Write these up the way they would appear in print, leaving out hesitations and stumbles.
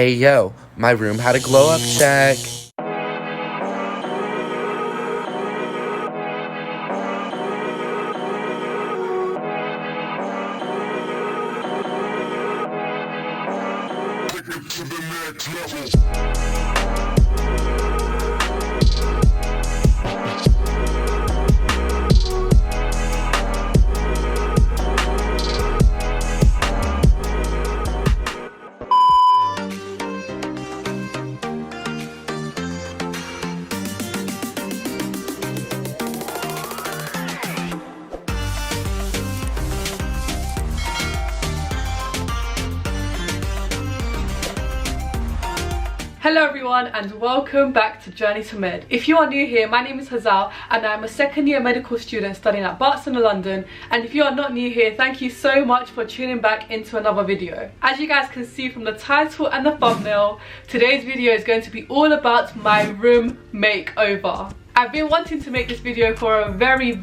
Ayo, my room had a glow up check. Hello everyone and welcome back to Journey to Med. If you are new here, my name is HEYYYYYYY and I'm a second year medical student studying at Barcelona, London. And if you are not new here, thank you so much for tuning back into another video. As you guys can see from the title and the thumbnail, today's video is going to be all about my room makeover. I've been wanting to make this video for a very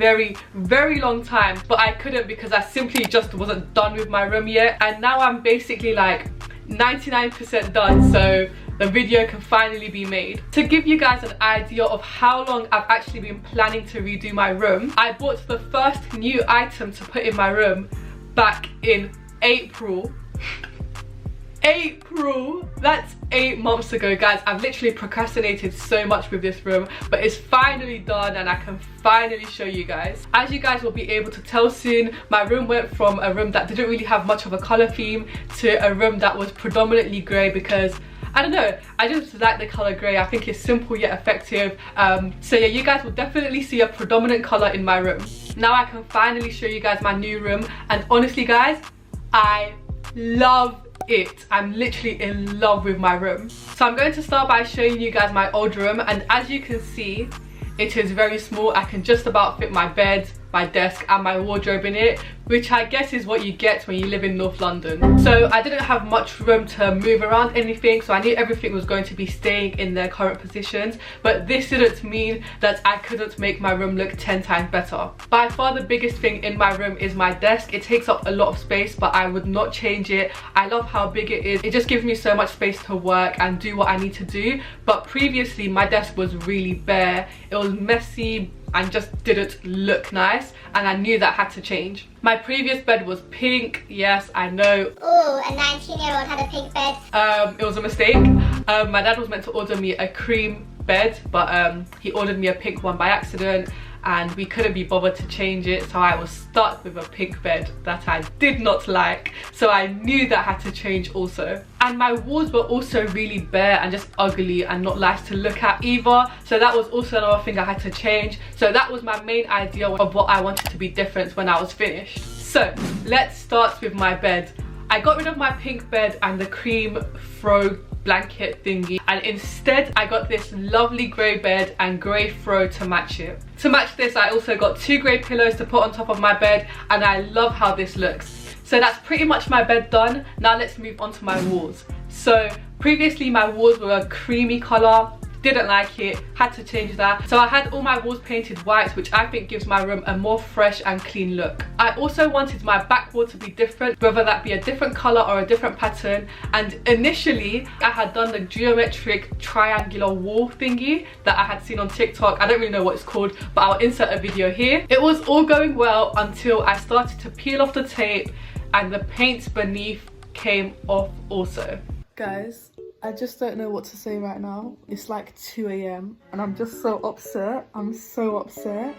long time, but I couldn't because I simply just wasn't done with my room yet. And now I'm basically like 99% done, so the video can finally be made. To give you guys an idea of how long I've actually been planning to redo my room, I bought the first new item to put in my room back in April. That's 8 months ago, guys. I've literally procrastinated so much with this room, but it's finally done and I can finally show you guys. As you guys will be able to tell soon, my room went from a room that didn't really have much of a color theme to a room that was predominantly grey because I don't know, I just like the colour grey. I think it's simple yet effective. So yeah, you guys will definitely see a predominant colour in my room. Now I can finally show you guys my new room, and honestly guys, I love it. I'm literally in love with my room. So I'm going to start by showing you guys my old room, and as you can see, it is very small. I can just about fit my bed, my desk and my wardrobe in it, which I guess is what you get when you live in North London. So I didn't have much room to move around anything, so I knew everything was going to be staying in their current positions, but this didn't mean that I couldn't make my room look 10 times better. By far the biggest thing in my room is my desk. It takes up a lot of space, but I would not change it. I love how big it is. It just gives me so much space to work and do what I need to do. But previously my desk was really bare. It was messy and just didn't look nice, and I knew that had to change. My previous bed was pink. Yes, I know. Oh, a 19-year-old had a pink bed. It was a mistake. My dad was meant to order me a cream bed, but he ordered me a pink one by accident, and we couldn't be bothered to change it, so I was stuck with a pink bed that I did not like, so I knew that had to change also. And my walls were also really bare and just ugly and not nice to look at either, so that was also another thing I had to change. So that was my main idea of what I wanted to be different when I was finished. So let's start with my bed. I got rid of my pink bed and the cream throw blanket thingy, and instead I got this lovely grey bed and grey throw to match it. To match this, I also got 2 grey pillows to put on top of my bed, and I love how this looks. So that's pretty much my bed done. Now let's move on to my walls. So previously my walls were a creamy colour, didn't like it, had to change that. So I had all my walls painted white, which I think gives my room a more fresh and clean look. I also wanted my back wall to be different, whether that be a different colour or a different pattern. And initially I had done the geometric triangular wall thingy that I had seen on TikTok. I don't really know what it's called, but I'll insert a video here. It was all going well until I started to peel off the tape and the paint beneath came off also. Guys, I just don't know what to say right now. It's like 2 AM and I'm just so upset. I'm so upset.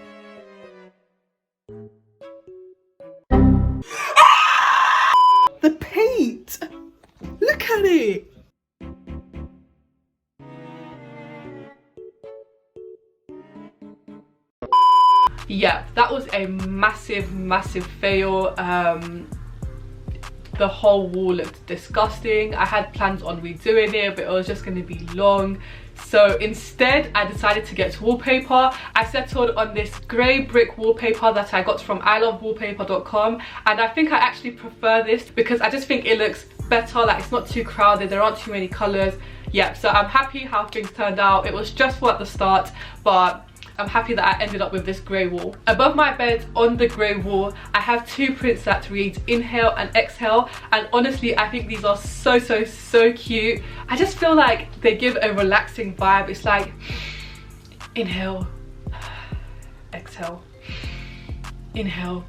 The paint! Look at it! Yeah, that was a massive fail. The whole wall looked disgusting. I had plans on redoing it, but it was just going to be long. So instead, I decided to get wallpaper. I settled on this grey brick wallpaper that I got from ilovewallpaper.com, and I think I actually prefer this because I just think it looks better. Like, it's not too crowded, there aren't too many colours. Yeah, so I'm happy how things turned out. It was stressful at the start, but I'm happy that I ended up with this grey wall. Above my bed on the grey wall, I have 2 prints that read inhale and exhale, and honestly I think these are so cute. I just feel like they give a relaxing vibe. It's like inhale, exhale, inhale,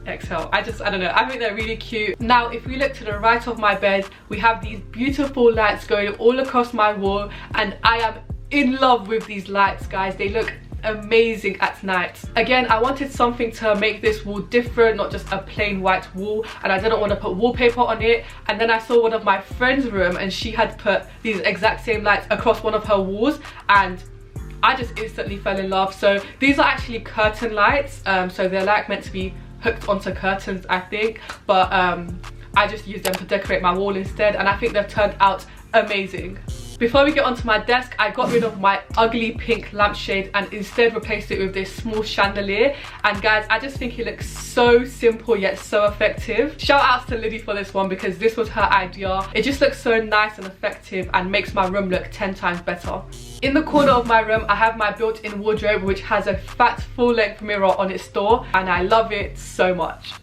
exhale. I don't know, I think they're really cute. Now if we look to the right of my bed, we have these beautiful lights going all across my wall, and I am in love with these lights, guys. They look amazing at night. Again, I wanted something to make this wall different, not just a plain white wall, and I didn't want to put wallpaper on it. And then I saw one of my friend's room and she had put these exact same lights across one of her walls, and I just instantly fell in love. So these are actually curtain lights, so they're like meant to be hooked onto curtains, I think, but I just used them to decorate my wall instead, and I think they've turned out amazing. Before we get onto my desk, I got rid of my ugly pink lampshade and instead replaced it with this small chandelier. And guys, I just think it looks so simple yet so effective. Shout outs to Liddy for this one because this was her idea. It just looks so nice and effective and makes my room look 10 times better. In the corner of my room, I have my built-in wardrobe which has a fat full-length mirror on its door, and I love it so much.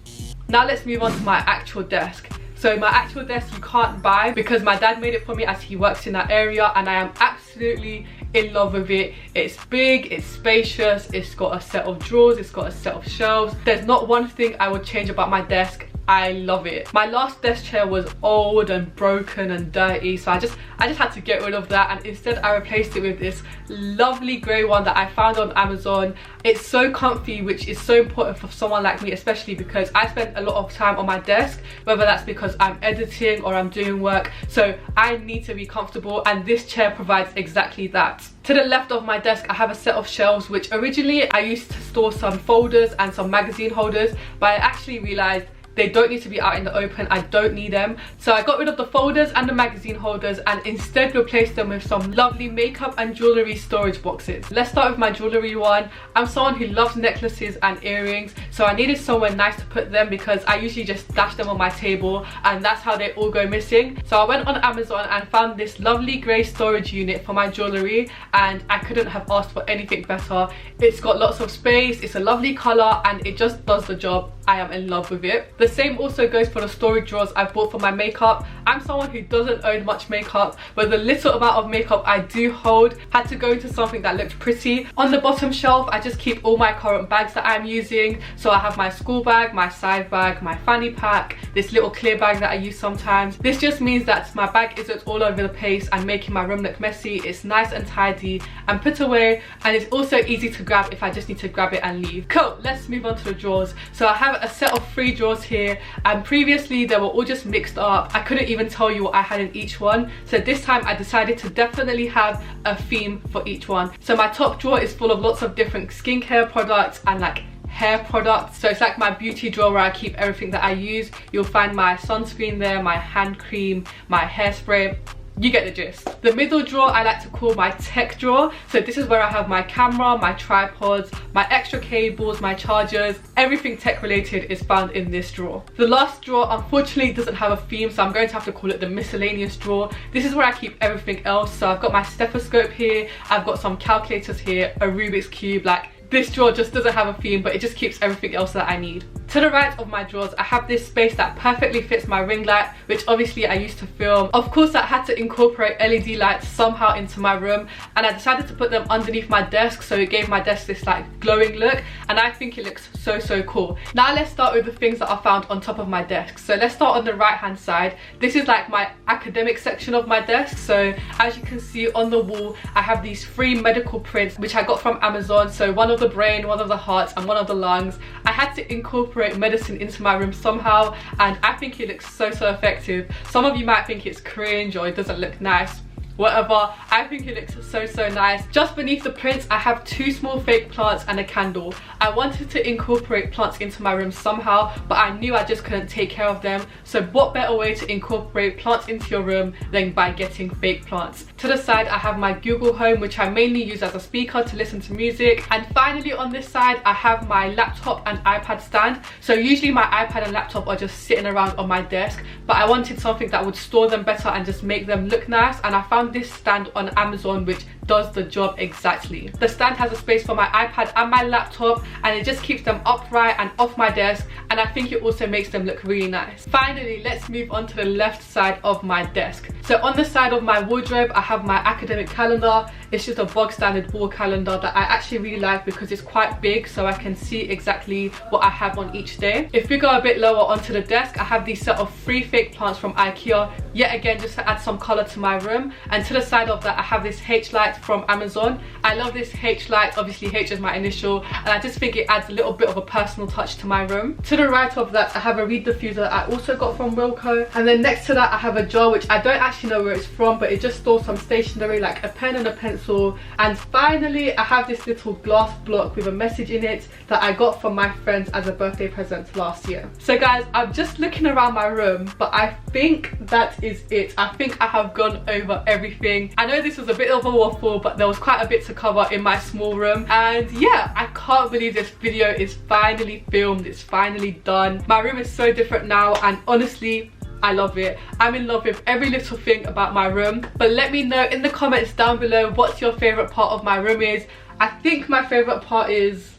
Now let's move on to my actual desk. So my actual desk you can't buy because my dad made it for me as he works in that area, and I am absolutely in love with it. It's big, it's spacious, it's got a set of drawers, it's got a set of shelves. There's not one thing I would change about my desk. I love it. My last desk chair was old and broken and dirty, so I just had to get rid of that, and instead I replaced it with this lovely grey one that I found on Amazon. It's so comfy, which is so important for someone like me, especially because I spend a lot of time on my desk, whether that's because I'm editing or I'm doing work, so I need to be comfortable, and this chair provides exactly that. To the left of my desk I have a set of shelves which originally I used to store some folders and some magazine holders, but I actually realised they don't need to be out in the open. I don't need them. So I got rid of the folders and the magazine holders and instead replaced them with some lovely makeup and jewellery storage boxes. Let's start with my jewellery one. I'm someone who loves necklaces and earrings, so I needed somewhere nice to put them because I usually just stash them on my table and that's how they all go missing. So I went on Amazon and found this lovely grey storage unit for my jewellery, and I couldn't have asked for anything better. It's got lots of space, it's a lovely colour, and it just does the job. I am in love with it. The same also goes for the storage drawers I've bought for my makeup. I'm someone who doesn't own much makeup, but the little amount of makeup I do hold had to go into something that looked pretty. On the bottom shelf I just keep all my current bags that I'm using. So I have my school bag, my side bag, my fanny pack, this little clear bag that I use sometimes. This just means that my bag isn't all over the place and making my room look messy. It's nice and tidy and put away, and it's also easy to grab if I just need to grab it and leave. Cool, let's move on to the drawers. So I have a set of 3 drawers here, and previously they were all just mixed up. I couldn't even tell you what I had in each one, so this time I decided to definitely have a theme for each one. So my top drawer is full of lots of different skincare products and like hair products, so it's like my beauty drawer where I keep everything that I use. You'll find my sunscreen there, my hand cream, my hairspray. You get the gist. The middle drawer I like to call my tech drawer. So this is where I have my camera, my tripods, my extra cables, my chargers. Everything tech related is found in this drawer. The last drawer unfortunately doesn't have a theme, so I'm going to have to call it the miscellaneous drawer. This is where I keep everything else. So I've got my stethoscope here, I've got some calculators here, a Rubik's Cube. Like, this drawer just doesn't have a theme, but it just keeps everything else that I need. To the right of my drawers, I have this space that perfectly fits my ring light, which obviously I used to film. Of course, I had to incorporate LED lights somehow into my room, and I decided to put them underneath my desk, so it gave my desk this like glowing look, and I think it looks so cool. Now let's start with the things that are found on top of my desk. So let's start on the right hand side. This is like my academic section of my desk. So as you can see on the wall, I have these 3 medical prints which I got from Amazon. So one of the brain, one of the hearts, and one of the lungs. I had to incorporate medicine into my room somehow, and I think it looks so effective. Some of you might think it's cringe or it doesn't look nice. Whatever, I think it looks so nice. Just beneath the prints I have 2 small fake plants and a candle. I wanted to incorporate plants into my room somehow, but I knew I just couldn't take care of them. So what better way to incorporate plants into your room than by getting fake plants. To the side I have my Google Home, which I mainly use as a speaker to listen to music. And finally on this side I have my laptop and iPad stand. So usually my iPad and laptop are just sitting around on my desk, but I wanted something that would store them better and just make them look nice, and I found this stand on Amazon which does the job exactly. The stand has a space for my iPad and my laptop, and it just keeps them upright and off my desk, and I think it also makes them look really nice. Finally, let's move on to the left side of my desk. So on the side of my wardrobe, I have my academic calendar. It's just a bog standard wall calendar that I actually really like because it's quite big, so I can see exactly what I have on each day. If we go a bit lower onto the desk, I have these set of 3 fake plants from IKEA, yet again just to add some color to my room. And to the side of that, I have this H light from Amazon. I love this H light, obviously H is my initial, and I just think it adds a little bit of a personal touch to my room. To the right of that, I have a reed diffuser that I also got from Wilko, and then next to that I have a jar which I don't actually know where it's from, but it just stores some stationery like a pen and a pencil. And finally, I have this little glass block with a message in it that I got from my friends as a birthday present last year. So guys, I'm just looking around my room, but I think that is it. I think I have gone over everything. I know this was a bit of a waffle, but there was quite a bit to cover in my small room, and yeah, I can't believe this video is finally filmed. It's finally done. My room is so different now, and honestly, I love it. I'm in love with every little thing about my room. But let me know in the comments down below what your favorite part of my room is. I think my favorite part is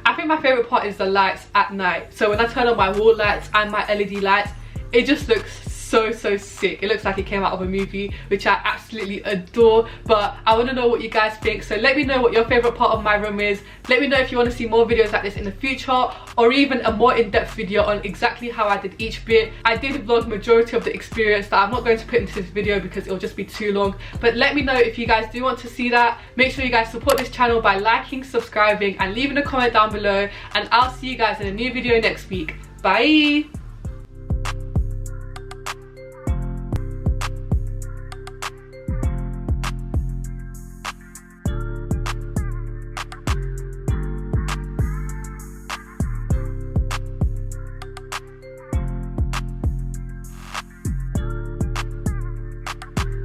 the lights at night. So when I turn on my wall lights and my LED lights, it just looks so sick. It looks like it came out of a movie, which I absolutely adore. But I want to know what you guys think, so let me know what your favorite part of my room is. Let me know if you want to see more videos like this in the future, or even a more in-depth video on exactly how I did each bit. I did vlog majority of the experience that I'm not going to put into this video because it'll just be too long, but let me know if you guys do want to see that. Make sure you guys support this channel by liking, subscribing, and leaving a comment down below, and I'll see you guys in a new video next week. Bye.